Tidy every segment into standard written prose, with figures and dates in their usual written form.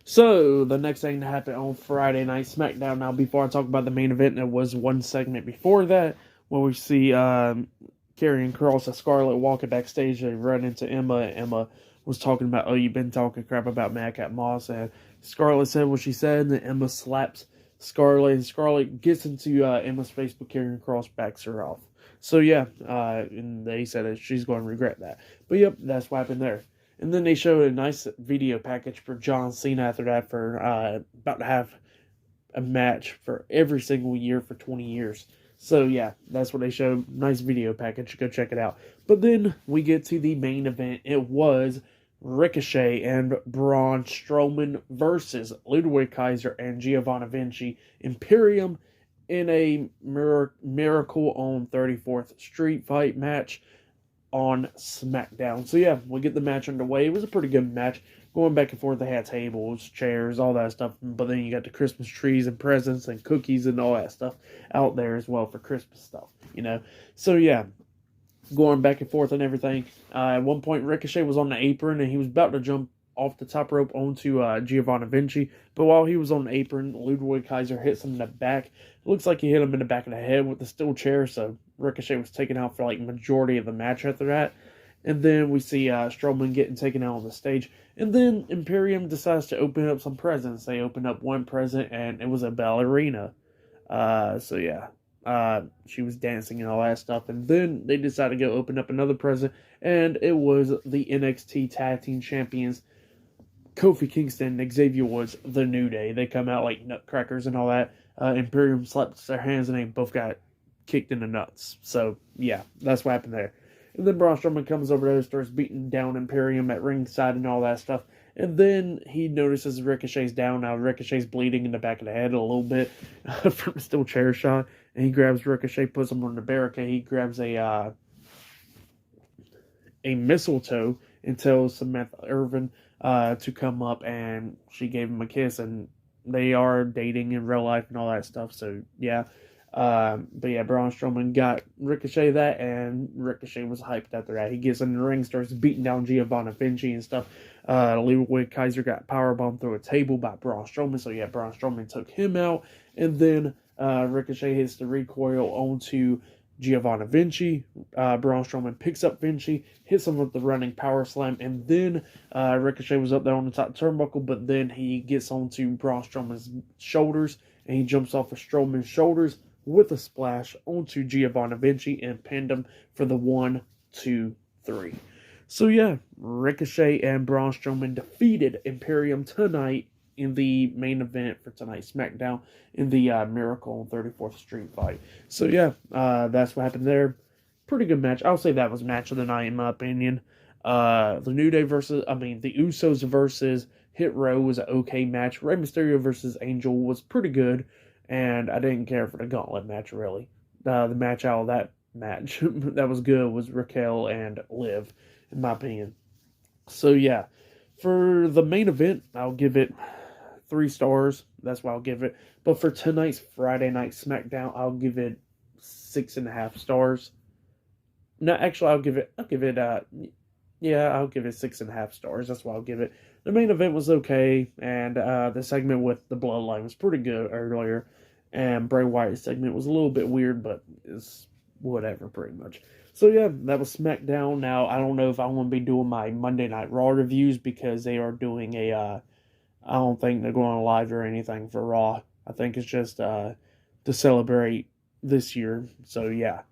So, the next thing that happened on Friday Night SmackDown. Now, before I talk about the main event, there was one segment before that where we see Karrion Kross and Scarlett walking backstage. They run into Emma. Emma was talking about, oh, you've been talking crap about Madcap Moss. And Scarlett said what she said, and then Emma slaps Scarlett, and Scarlett gets into Emma's face, but Karrion Kross backs her off. So, yeah, and they said that she's going to regret that. But, yep, that's what happened there. And then they showed a nice video package for John Cena after that for about to have a match for every single year for 20 years. So, yeah, that's what they showed. Nice video package. Go check it out. But then we get to the main event. It was Ricochet and Braun Strowman versus Ludwig Kaiser and Giovanni Vinci Imperium in a Miracle on 34th Street fight match on SmackDown. So yeah, we get the match underway. It was a pretty good match. Going back and forth, they had tables, chairs, all that stuff. But then you got the Christmas trees and presents and cookies and all that stuff out there as well for Christmas stuff, you know. So yeah, going back and forth and everything. At one point, Ricochet was on the apron and he was about to jump off the top rope onto Giovanni Vinci. But while he was on the apron, Ludwig Kaiser hits him in the back. It looks like he hit him in the back of the head with the steel chair, so Ricochet was taken out for like majority of the match after that. And then we see Strowman getting taken out on the stage. And then Imperium decides to open up some presents. They open up one present, and it was a ballerina. So yeah, she was dancing and all that stuff. And then they decided to go open up another present, and it was the NXT Tag Team Champions, Kofi Kingston and Xavier Woods, the New Day. They come out like nutcrackers and all that. Imperium slaps their hands, and they both got kicked in the nuts. So yeah, that's what happened there. And then Braun Strowman comes over there, starts beating down Imperium at ringside and all that stuff. And then he notices Ricochet's down. Now Ricochet's bleeding in the back of the head a little bit from a steel chair shot. And he grabs Ricochet, puts him on the barricade. He grabs a mistletoe and tells Samantha Irvin to come up, and she gave him a kiss, and they are dating in real life and all that stuff. So yeah. But yeah, Braun Strowman got Ricochet that, and Ricochet was hyped after that. He gets in the ring, starts beating down Giovanni Vinci and stuff. Ludwig Kaiser got powerbombed through a table by Braun Strowman, so yeah, Braun Strowman took him out, and then Ricochet hits the recoil onto Giovanni Vinci. Braun Strowman picks up Vinci, hits him with the running power slam, and then Ricochet was up there on the top turnbuckle, but then he gets onto Braun Strowman's shoulders, and he jumps off of Strowman's shoulders with a splash onto Giovanni Vinci and pinned him for the 1, 2, 3. So yeah, Ricochet and Braun Strowman defeated Imperium tonight in the main event for tonight's SmackDown in the Miracle on 34th Street fight. So yeah, that's what happened there. Pretty good match. I'll say that was match of the night in my opinion. The New Day the Usos versus Hit Row was an okay match. Rey Mysterio versus Angel was pretty good. And I didn't care for the gauntlet match, really. The match out of that match that was good was Raquel and Liv, in my opinion. So, yeah. For the main event, I'll give it 3 stars. That's what I'll give it. But for tonight's Friday Night SmackDown, I'll give it 6.5 stars. No, actually, I'll give it 6.5 stars. That's what I'll give it. The main event was okay, and the segment with the Bloodline was pretty good earlier. And Bray Wyatt's segment was a little bit weird, but it's whatever, pretty much. So yeah, that was SmackDown. Now, I don't know if I'm going to be doing my Monday Night Raw reviews, because they are doing I don't think they're going live or anything for Raw. I think it's just to celebrate this year. So yeah,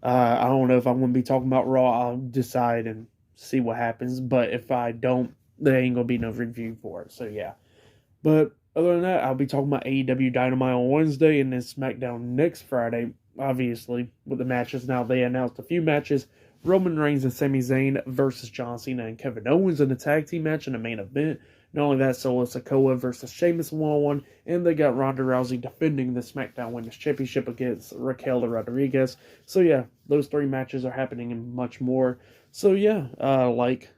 I don't know if I'm going to be talking about Raw. I'll decide and see what happens. But if I don't, there ain't going to be no review for it. So yeah. But other than that, I'll be talking about AEW Dynamite on Wednesday and then SmackDown next Friday, obviously, with the matches. Now, they announced a few matches. Roman Reigns and Sami Zayn versus John Cena and Kevin Owens in a tag team match in the main event. Not only that, Solo Sikoa versus Sheamus 1-on-1. And they got Ronda Rousey defending the SmackDown Women's Championship against Raquel Rodriguez. So yeah, those 3 matches are happening and much more. So yeah,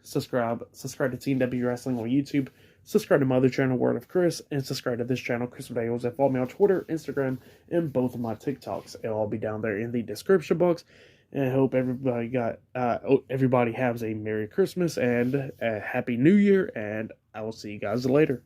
subscribe to Team W Wrestling on YouTube. Subscribe to my other channel, Word of Chris, and subscribe to this channel, Chris Videos, and follow me on Twitter, Instagram, and both of my TikToks. It'll all be down there in the description box. And I hope everybody has a Merry Christmas and a Happy New Year, and I will see you guys later.